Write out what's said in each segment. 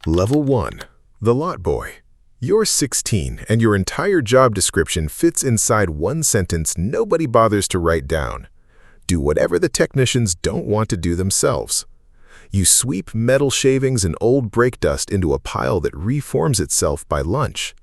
Level 1. The Lot Boy. You're 16 and your entire job description fits inside one sentence nobody bothers to write down. Do whatever the technicians don't want to do themselves. You sweep metal shavings and old brake dust into a pile that reforms itself by lunch.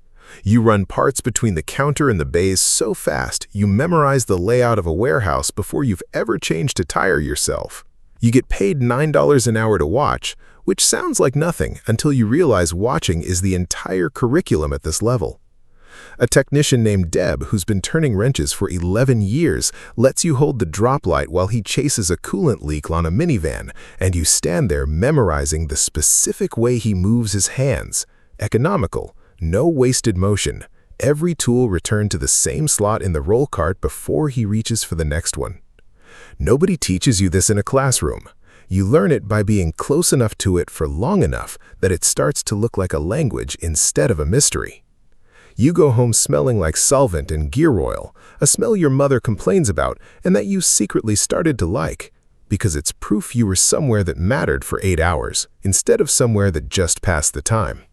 You run parts between the counter and the bays so fast you memorize the layout of a warehouse before you've ever changed a tire yourself. You get paid $9 an hour to watch, which sounds like nothing until you realize watching is the entire curriculum at this level. A technician named Deb, who's been turning wrenches for 11 years, lets you hold the drop light while he chases a coolant leak on a minivan, and you stand there memorizing the specific way he moves his hands. Economical, no wasted motion. Every tool returned to the same slot in the roll cart before he reaches for the next one. Nobody teaches you this in a classroom. You learn it by being close enough to it for long enough that it starts to look like a language instead of a mystery. You go home smelling like solvent and gear oil, a smell your mother complains about and that you secretly started to like, because it's proof you were somewhere that mattered for 8 hours, instead of somewhere that just passed the time.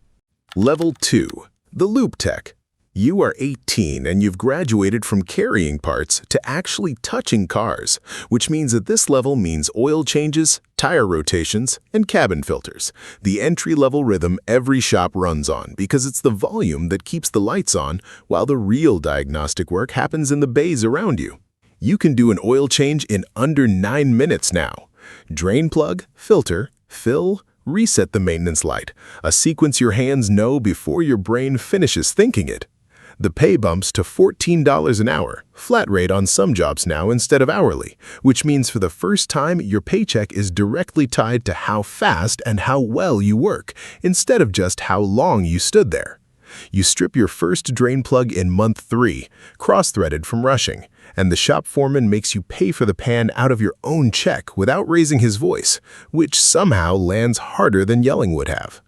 Level 2. The Lube Tech. You are 18 and you've graduated from carrying parts to actually touching cars, which means that this level means oil changes, tire rotations, and cabin filters, the entry-level rhythm every shop runs on because it's the volume that keeps the lights on while the real diagnostic work happens in the bays around you. You can do an oil change in under 9 minutes now. Drain plug, filter, fill, reset the maintenance light, a sequence your hands know before your brain finishes thinking it. The pay bumps to $14 an hour, flat rate on some jobs now instead of hourly, which means for the first time your paycheck is directly tied to how fast and how well you work, instead of just how long you stood there. You strip your first drain plug in month 3, cross-threaded from rushing, and the shop foreman makes you pay for the pan out of your own check without raising his voice, which somehow lands harder than yelling would have.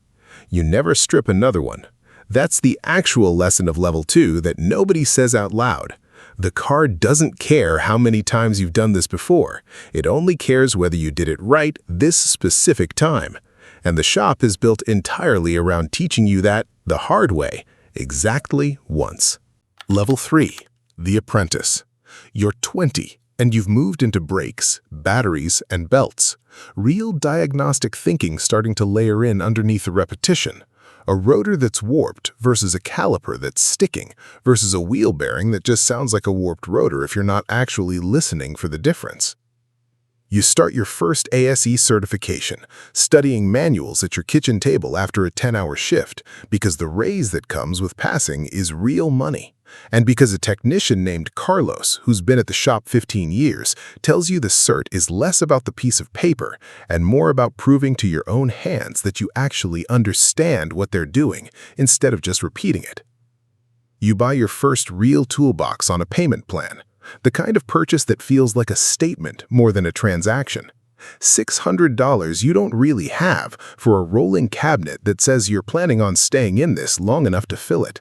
You never strip another one. That's the actual lesson of Level 2 that nobody says out loud. The car doesn't care how many times you've done this before. It only cares whether you did it right this specific time. And the shop is built entirely around teaching you that the hard way, exactly once. Level 3. The Apprentice. You're 20 and you've moved into brakes, batteries, and belts. Real diagnostic thinking starting to layer in underneath the repetition. A rotor that's warped versus a caliper that's sticking versus a wheel bearing that just sounds like a warped rotor if you're not actually listening for the difference. You start your first ASE certification, studying manuals at your kitchen table after a 10-hour shift, because the raise that comes with passing is real money. And because a technician named Carlos, who's been at the shop 15 years, tells you the cert is less about the piece of paper and more about proving to your own hands that you actually understand what they're doing instead of just repeating it. You buy your first real toolbox on a payment plan, the kind of purchase that feels like a statement more than a transaction. $600 you don't really have for a rolling cabinet that says you're planning on staying in this long enough to fill it.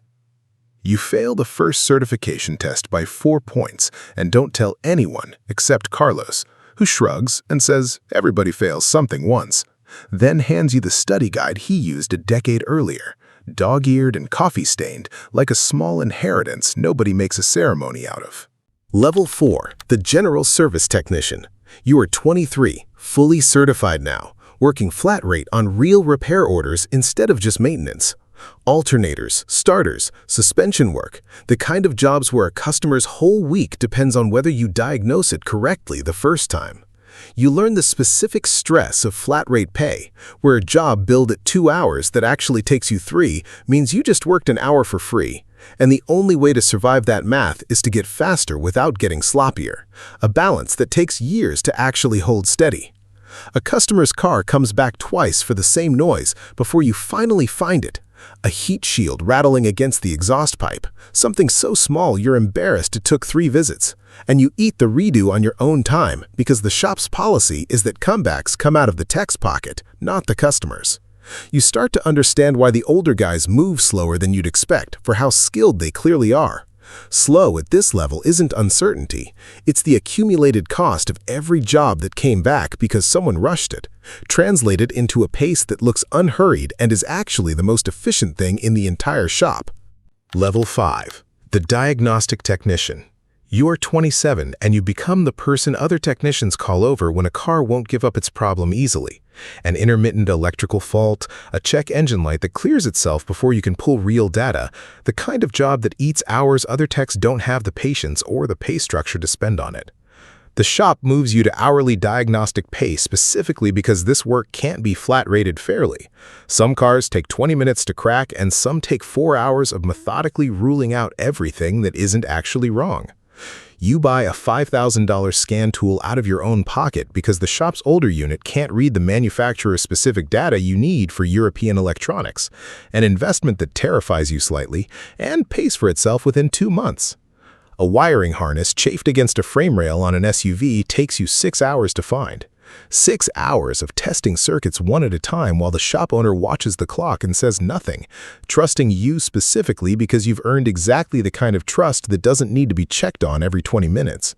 You fail the first certification test by 4 points and don't tell anyone except Carlos, who shrugs and says everybody fails something once, then hands you the study guide he used a decade earlier, dog-eared and coffee-stained, like a small inheritance nobody makes a ceremony out of. Level 4. The General Service Technician. You are 23, fully certified now, working flat rate on real repair orders instead of just maintenance. Alternators, starters, suspension work, the kind of jobs where a customer's whole week depends on whether you diagnose it correctly the first time. You learn the specific stress of flat rate pay, where a job billed at 2 hours that actually takes you 3 means you just worked an hour for free. And the only way to survive that math is to get faster without getting sloppier, a balance that takes years to actually hold steady. A customer's car comes back twice for the same noise before you finally find it. A heat shield rattling against the exhaust pipe, something so small you're embarrassed it took 3 visits. And you eat the redo on your own time because the shop's policy is that comebacks come out of the tech's pocket, not the customer's. You start to understand why the older guys move slower than you'd expect for how skilled they clearly are. Slow at this level isn't uncertainty. It's the accumulated cost of every job that came back because someone rushed it, translated into a pace that looks unhurried and is actually the most efficient thing in the entire shop. Level 5. The diagnostic technician. You are 27 and you become the person other technicians call over when a car won't give up its problem easily. An intermittent electrical fault, a check engine light that clears itself before you can pull real data, the kind of job that eats hours other techs don't have the patience or the pay structure to spend on it. The shop moves you to hourly diagnostic pay specifically because this work can't be flat-rated fairly. Some cars take 20 minutes to crack and some take 4 hours of methodically ruling out everything that isn't actually wrong. You buy a $5,000 scan tool out of your own pocket because the shop's older unit can't read the manufacturer-specific data you need for European electronics, an investment that terrifies you slightly and pays for itself within 2 months. A wiring harness chafed against a frame rail on an SUV takes you 6 hours to find. 6 hours of testing circuits one at a time while the shop owner watches the clock and says nothing, trusting you specifically because you've earned exactly the kind of trust that doesn't need to be checked on every 20 minutes.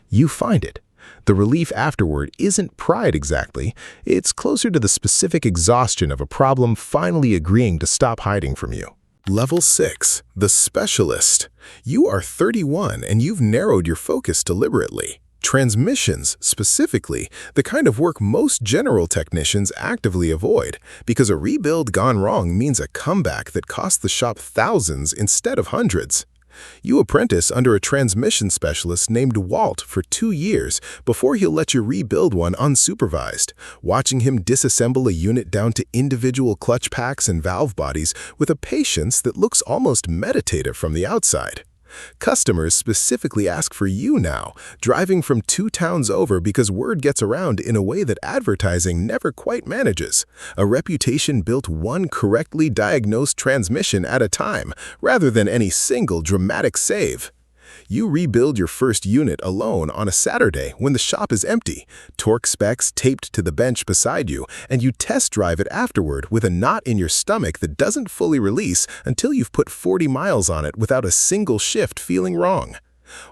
You find it. The relief afterward isn't pride exactly, it's closer to the specific exhaustion of a problem finally agreeing to stop hiding from you. Level 6. The specialist. You are 31 and you've narrowed your focus deliberately. Transmissions, specifically, the kind of work most general technicians actively avoid, because a rebuild gone wrong means a comeback that costs the shop thousands instead of hundreds. You apprentice under a transmission specialist named Walt for 2 years before he'll let you rebuild one unsupervised, watching him disassemble a unit down to individual clutch packs and valve bodies with a patience that looks almost meditative from the outside. Customers specifically ask for you now, driving from 2 towns over because word gets around in a way that advertising never quite manages. A reputation built one correctly diagnosed transmission at a time, rather than any single dramatic save. You rebuild your first unit alone on a Saturday when the shop is empty, torque specs taped to the bench beside you, and you test drive it afterward with a knot in your stomach that doesn't fully release until you've put 40 miles on it without a single shift feeling wrong.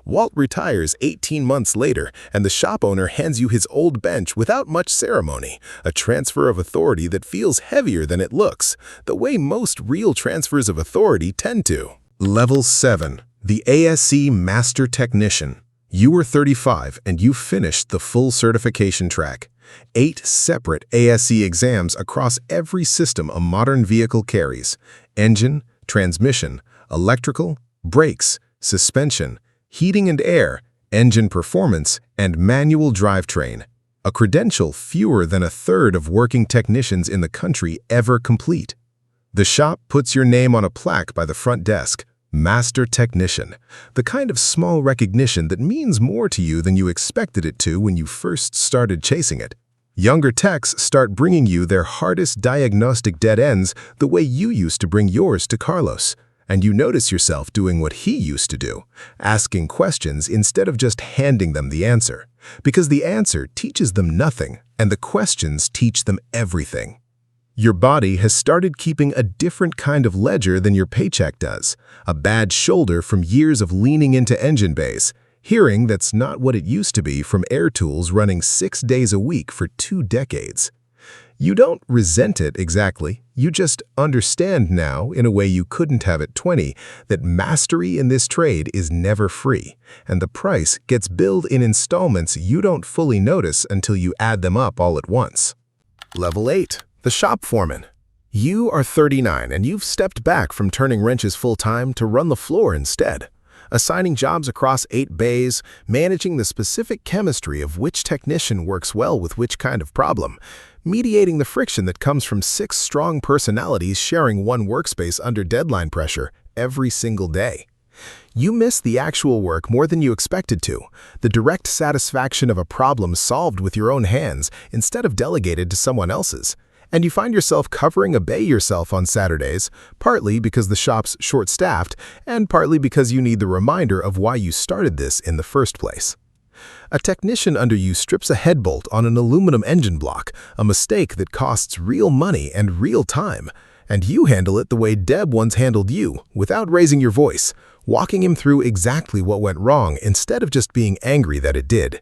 Walt retires 18 months later, and the shop owner hands you his old bench without much ceremony, a transfer of authority that feels heavier than it looks, the way most real transfers of authority tend to. Level 7. The ASE Master Technician. You were 35 and you finished the full certification track. 8 separate ASE exams across every system a modern vehicle carries: engine, transmission, electrical, brakes, suspension, heating and air, engine performance, and manual drivetrain. A credential fewer than a third of working technicians in the country ever complete. The shop puts your name on a plaque by the front desk. Master Technician, the kind of small recognition that means more to you than you expected it to when you first started chasing it. Younger techs start bringing you their hardest diagnostic dead ends the way you used to bring yours to Carlos, and you notice yourself doing what he used to do, asking questions instead of just handing them the answer, because the answer teaches them nothing and the questions teach them everything. Your body has started keeping a different kind of ledger than your paycheck does, a bad shoulder from years of leaning into engine bays, hearing that's not what it used to be from air tools running 6 days a week for 2 decades. You don't resent it exactly, you just understand now, in a way you couldn't have at 20, that mastery in this trade is never free, and the price gets billed in installments you don't fully notice until you add them up all at once. Level 8. The shop foreman. You are 39 and you've stepped back from turning wrenches full-time to run the floor instead, assigning jobs across 8 bays, managing the specific chemistry of which technician works well with which kind of problem, mediating the friction that comes from 6 strong personalities sharing one workspace under deadline pressure every single day. You miss the actual work more than you expected to, the direct satisfaction of a problem solved with your own hands instead of delegated to someone else's. And you find yourself covering a bay yourself on Saturdays, partly because the shop's short-staffed, and partly because you need the reminder of why you started this in the first place. A technician under you strips a head bolt on an aluminum engine block, a mistake that costs real money and real time, And you handle it the way Deb once handled you, without raising your voice, walking him through exactly what went wrong instead of just being angry that it did.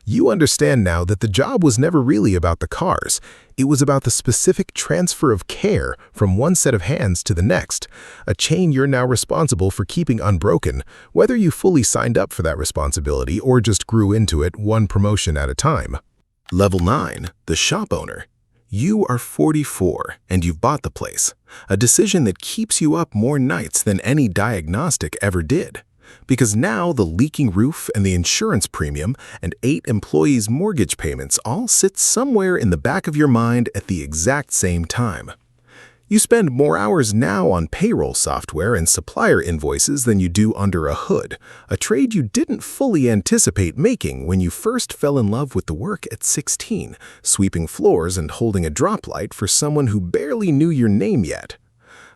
You understand now that the job was never really about the cars. It was about the specific transfer of care from one set of hands to the next, a chain you're now responsible for keeping unbroken, whether you fully signed up for that responsibility or just grew into it one promotion at a time. Level 9, the shop owner. You are 44 and you've bought the place, a decision that keeps you up more nights than any diagnostic ever did. Because now the leaking roof and the insurance premium and 8 employees' mortgage payments all sit somewhere in the back of your mind at the exact same time. You spend more hours now on payroll software and supplier invoices than you do under a hood, a trade you didn't fully anticipate making when you first fell in love with the work at 16, sweeping floors and holding a drop light for someone who barely knew your name yet.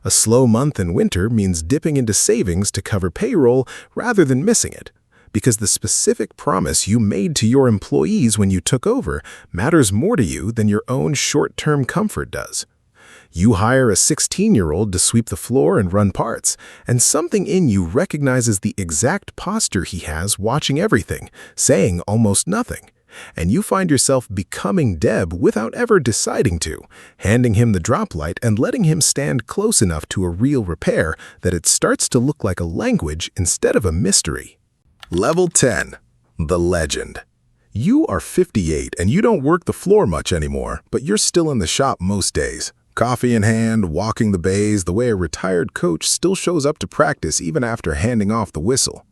A slow month in winter means dipping into savings to cover payroll rather than missing it, because the specific promise you made to your employees when you took over matters more to you than your own short-term comfort does. You hire a 16-year-old to sweep the floor and run parts, and something in you recognizes the exact posture he has watching everything, saying almost nothing. And you find yourself becoming Deb without ever deciding to, handing him the drop light and letting him stand close enough to a real repair that it starts to look like a language instead of a mystery. Level 10, the legend. You are 58 and you don't work the floor much anymore, but you're still in the shop most days. Coffee in hand, walking the bays the way a retired coach still shows up to practice even after handing off the whistle.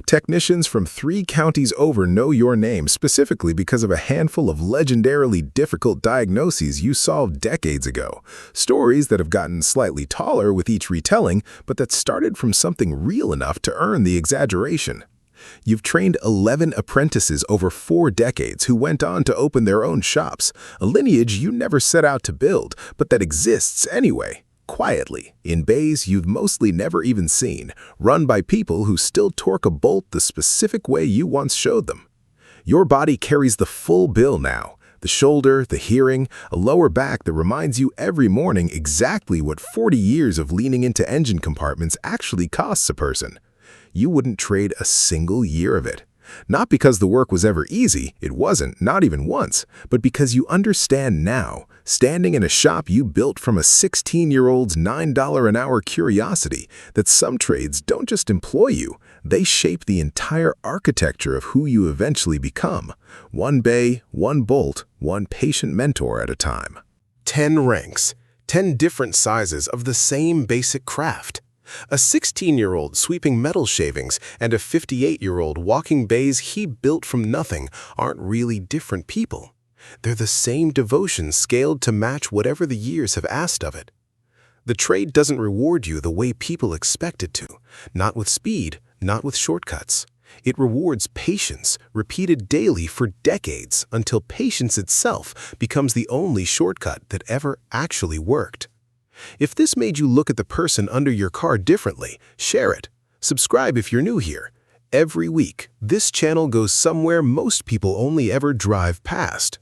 Technicians from 3 counties over know your name specifically because of a handful of legendarily difficult diagnoses you solved decades ago. Stories that have gotten slightly taller with each retelling, but that started from something real enough to earn the exaggeration. You've trained 11 apprentices over 4 decades who went on to open their own shops, a lineage you never set out to build, but that exists anyway. Quietly, in bays you've mostly never even seen, run by people who still torque a bolt the specific way you once showed them. Your body carries the full bill now, the shoulder, the hearing, a lower back that reminds you every morning exactly what 40 years of leaning into engine compartments actually costs a person. You wouldn't trade a single year of it. Not because the work was ever easy, it wasn't, not even once, but because you understand now, standing in a shop you built from a 16-year-old's $9 an hour curiosity, that some trades don't just employ you, they shape the entire architecture of who you eventually become. One bay, one bolt, one patient mentor at a time. 10 ranks, 10 different sizes of the same basic craft. A 16-year-old sweeping metal shavings and a 58-year-old walking bays he built from nothing aren't really different people. They're the same devotion scaled to match whatever the years have asked of it. The trade doesn't reward you the way people expect it to, not with speed, not with shortcuts. It rewards patience, repeated daily for decades until patience itself becomes the only shortcut that ever actually worked. If this made you look at the person under your car differently, share it. Subscribe if you're new here. Every week, this channel goes somewhere most people only ever drive past.